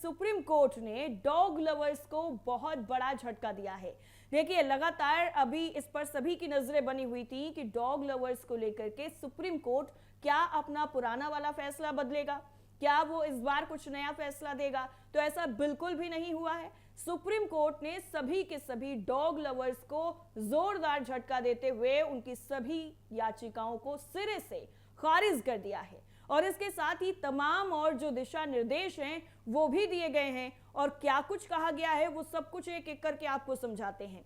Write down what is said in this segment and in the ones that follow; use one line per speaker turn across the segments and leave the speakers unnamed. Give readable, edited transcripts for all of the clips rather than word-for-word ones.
Supreme court ने dog lovers को बहुत बड़ा झटका दिया है। देखिए, लगातार अभी इस पर सभी की नजरें बनी हुई थी कि डॉग लवर्स को लेकर के सुप्रीम कोर्ट क्या अपना पुराना वाला फैसला बदलेगा, क्या वो इस बार कुछ नया फैसला देगा। तो ऐसा बिल्कुल भी नहीं हुआ है। सुप्रीम कोर्ट ने सभी के सभी डॉग लवर्स को जोरदार झटका देते हुए उनकी सभी याचिकाओं को सिरे से खारिज कर दिया है और इसके साथ ही तमाम और जो दिशा निर्देश हैं वो भी दिए गए हैं। और क्या कुछ कहा गया है वो सब कुछ एक एक करके आपको समझाते हैं।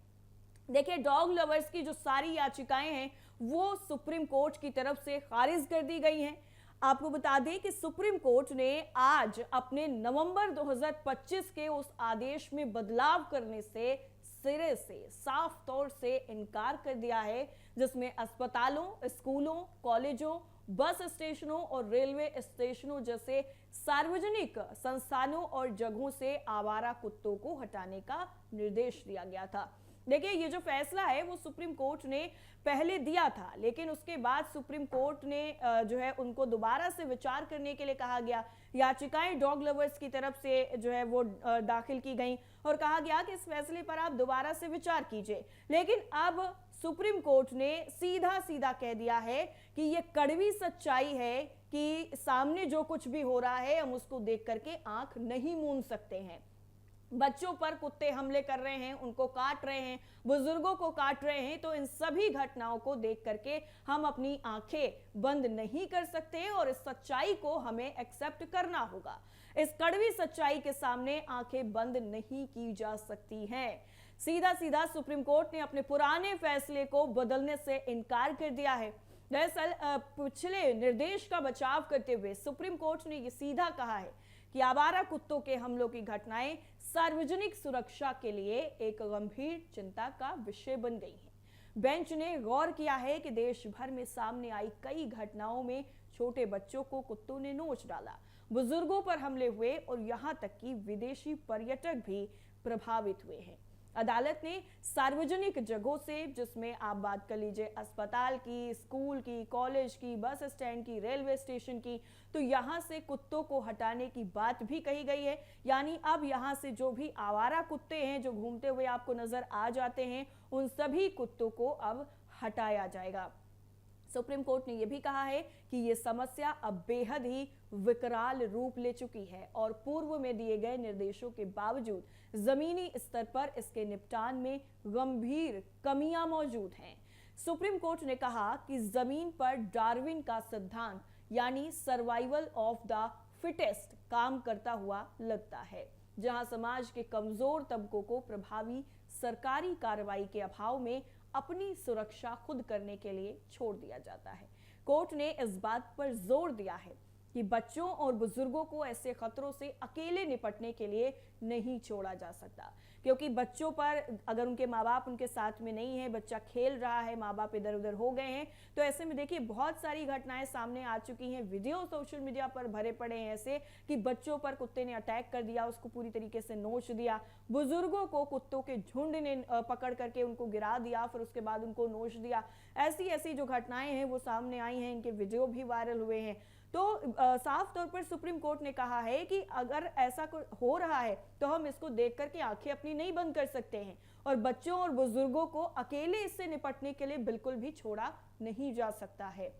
देखिए, डॉग लवर्स की जो सारी याचिकाएं हैं वो सुप्रीम कोर्ट की तरफ से खारिज कर दी गई हैं। आपको बता दें कि सुप्रीम कोर्ट ने आज अपने नवंबर 2025 के उस आदेश में बदलाव करने से सिरे से साफ तौर से इनकार कर दिया है, जिसमें अस्पतालों, स्कूलों, कॉलेजों, बस स्टेशनों और रेलवे स्टेशनों जैसे सार्वजनिक संस्थानों और जगहों से आवारा कुत्तों को हटाने का निर्देश दिया गया था। देखिए, ये जो फैसला है वो सुप्रीम कोर्ट ने पहले दिया था, लेकिन उसके बाद सुप्रीम कोर्ट ने जो है उनको दोबारा से विचार करने के लिए कहा गया। याचिकाएं डॉग लवर्स की तरफ से जो है वो दाखिल की गई और कहा गया कि इस फैसले पर आप दोबारा से विचार कीजिए। लेकिन अब सुप्रीम कोर्ट ने सीधा सीधा कह दिया है कि ये कड़वी सच्चाई है कि सामने जो कुछ भी हो रहा है हम उसको देख करके आंख नहीं मूंद सकते हैं। बच्चों पर कुत्ते हमले कर रहे हैं, उनको काट रहे हैं, बुजुर्गों को काट रहे हैं, तो इन सभी घटनाओं को देख करके हम अपनी आंखें बंद नहीं कर सकते और इस सच्चाई को हमें एक्सेप्ट करना होगा। इस कड़वी सच्चाई के सामने आंखें बंद नहीं की जा सकती हैं। सीधा सीधा सुप्रीम कोर्ट ने अपने पुराने फैसले को बदलने से इनकार कर दिया है। दरअसल पिछले निर्देश का बचाव करते हुए सुप्रीम कोर्ट ने यह सीधा कहा है कि आवारा कुत्तों के हमलों की घटनाएं सार्वजनिक सुरक्षा के लिए एक गंभीर चिंता का विषय बन गई हैं। बेंच ने गौर किया है कि देश भर में सामने आई कई घटनाओं में छोटे बच्चों को कुत्तों ने नोच डाला, बुजुर्गों पर हमले हुए और यहां तक कि विदेशी पर्यटक भी प्रभावित हुए हैं। अदालत ने सार्वजनिक जगहों से, जिसमें आप बात कर लीजिए अस्पताल की, स्कूल की, कॉलेज की, बस स्टैंड की, रेलवे स्टेशन की, तो यहां से कुत्तों को हटाने की बात भी कही गई है। यानी अब यहां से जो भी आवारा कुत्ते हैं जो घूमते हुए आपको नजर आ जाते हैं, उन सभी कुत्तों को अब हटाया जाएगा। सुप्रीम कोर्ट ने यह भी कहा है कि यह समस्या अब बेहद ही विकराल रूप ले चुकी है और पूर्व में दिए गए निर्देशों के बावजूद जमीनी स्तर पर इसके निपटान में गंभीर कमियां मौजूद हैं। सुप्रीम कोर्ट ने कहा कि जमीन पर डार्विन का सिद्धांत यानी सर्वाइवल ऑफ द फिटेस्ट काम करता हुआ लगता है, जहां समाज के कमजोर तबकों को प्रभावी सरकारी कार्रवाई के अभाव में अपनी सुरक्षा खुद करने के लिए छोड़ दिया जाता है। कोर्ट ने इस बात पर जोर दिया है कि बच्चों और बुजुर्गों को ऐसे खतरों से अकेले निपटने के लिए नहीं छोड़ा जा सकता, क्योंकि बच्चों पर अगर उनके माँ बाप उनके साथ में नहीं है, बच्चा खेल रहा है, माँ बाप इधर उधर हो गए हैं, तो ऐसे में देखिए बहुत सारी घटनाएं सामने आ चुकी हैं। वीडियो सोशल मीडिया पर भरे पड़े हैं ऐसे कि बच्चों पर कुत्ते ने अटैक कर दिया, उसको पूरी तरीके से नोच दिया, बुजुर्गों को कुत्तों के झुंड ने पकड़ करके उनको गिरा दिया, फिर उसके बाद उनको नोच दिया। ऐसी ऐसी जो घटनाएं हैं वो सामने आई हैं, इनके वीडियो भी वायरल हुए हैं। तो साफ तौर पर सुप्रीम कोर्ट ने कहा है कि अगर ऐसा हो रहा है तो हम इसको देख करके आंखें अपनी नहीं बंद कर सकते हैं और बच्चों और बुजुर्गों को अकेले इससे निपटने के लिए बिल्कुल भी छोड़ा नहीं जा सकता है।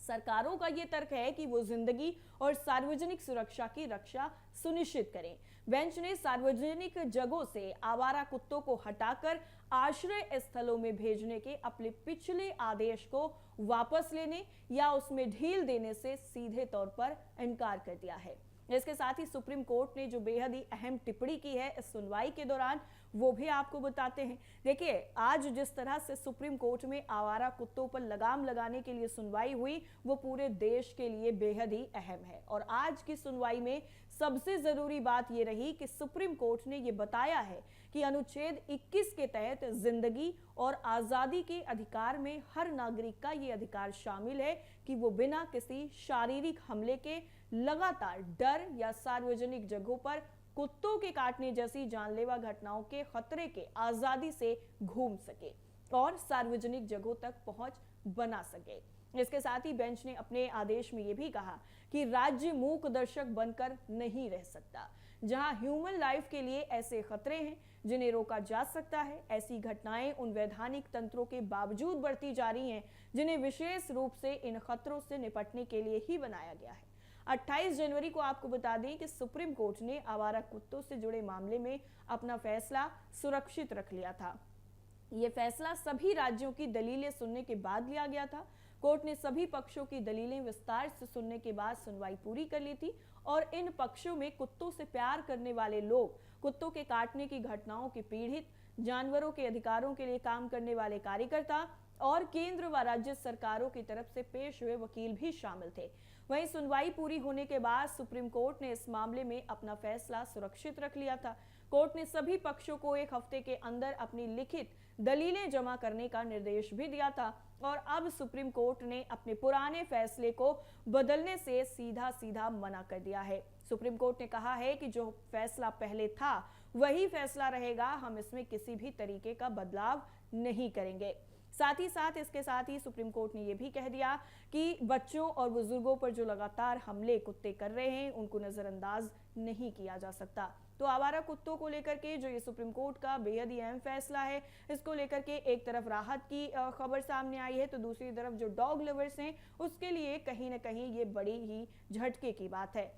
सरकारों का यह तर्क है कि वो जिंदगी और सार्वजनिक सुरक्षा की रक्षा सुनिश्चित करें। बेंच ने सार्वजनिक जगहों से आवारा कुत्तों को हटाकर आश्रय स्थलों में भेजने के अपने पिछले आदेश को वापस लेने या उसमें ढील देने से सीधे तौर पर इनकार कर दिया है। इसके साथ ही सुप्रीम कोर्ट ने जो बेहद ही अहम टिप्पणी की है इस सुनवाई के दौरान, वो भी आपको बताते हैं। देखिए, आज जिस तरह से सुप्रीम कोर्ट में आवारा कुत्तों पर लगाम लगाने के लिए सुनवाई हुई, वो पूरे देश के लिए बेहद ही अहम है। और आज की सुनवाई में सबसे जरूरी बात यह रही कि सुप्रीम कोर्ट ने यह बताया है कि अनुच्छेद 21 के तहत जिंदगी और आजादी के अधिकार में हर नागरिक का यह अधिकार शामिल है कि वो बिना किसी शारीरिक हमले के लगातार डर या सार्वजनिक जगहों पर कुत्तों के काटने जैसी जानलेवा घटनाओं के खतरे के आजादी से घूम सके और सार्वजनिक जगहों तक पहुंच बना सके। इसके साथ ही बेंच ने अपने आदेश में यह भी कहा कि राज्य मूक दर्शक बनकर नहीं रह सकता। जहां ह्यूमन लाइफ के लिए ऐसे खतरे हैं जिन्हें रोका जा सकता है। ऐसी घटनाएं उन वैधानिक तंत्रों के बावजूद बढ़ती जा रही हैं जिन्हें विशेष रूप से इन खतरों से निपटने के लिए ही बनाया गया है। 28 जनवरी को आपको बता दें कि सुप्रीम कोर्ट ने आवारा कुत्तों से जुड़े मामले में अपना फैसला सुरक्षित रख लिया था। यह फैसला सभी राज्यों की दलीलें सुनने के बाद लिया गया था। कोर्ट ने सभी पक्षों की दलीलें विस्तार से सुनने के बाद सुनवाई पूरी कर ली थी और इन पक्षों में कुत्तों से प्यार करने वाले लोग, कुत्तों के काटने की घटनाओं के पीड़ित, जानवरों के अधिकारों के लिए काम करने वाले कार्यकर्ता और केंद्र व राज्य सरकारों की तरफ से पेश हुए वकील भी शामिल थे। वहीं सुनवाई पूरी होने के बाद सुप्रीम कोर्ट ने इस मामले में अपना फैसला सुरक्षित रख लिया था। कोर्ट ने सभी पक्षों को एक हफ्ते के अंदर अपनी लिखित दलीलें जमा करने का निर्देश भी दिया था और अब सुप्रीम कोर्ट ने अपने पुराने फैसले को बदलने से सीधा मना कर दिया है। सुप्रीम कोर्ट ने कहा है कि जो फैसला पहले था वही फैसला रहेगा, हम इसमें किसी भी तरीके का बदलाव नहीं करेंगे। साथ ही इसके साथ ही सुप्रीम कोर्ट ने यह भी कह दिया कि बच्चों और बुजुर्गों पर जो लगातार हमले कुत्ते कर रहे हैं उनको नजरअंदाज नहीं किया जा सकता। तो आवारा कुत्तों को लेकर के जो ये सुप्रीम कोर्ट का बेहद ही अहम फैसला है, इसको लेकर के एक तरफ राहत की खबर सामने आई है तो दूसरी तरफ जो डॉग लवर्स हैं उसके लिए कहीं ना कहीं ये बड़ी ही झटके की बात है।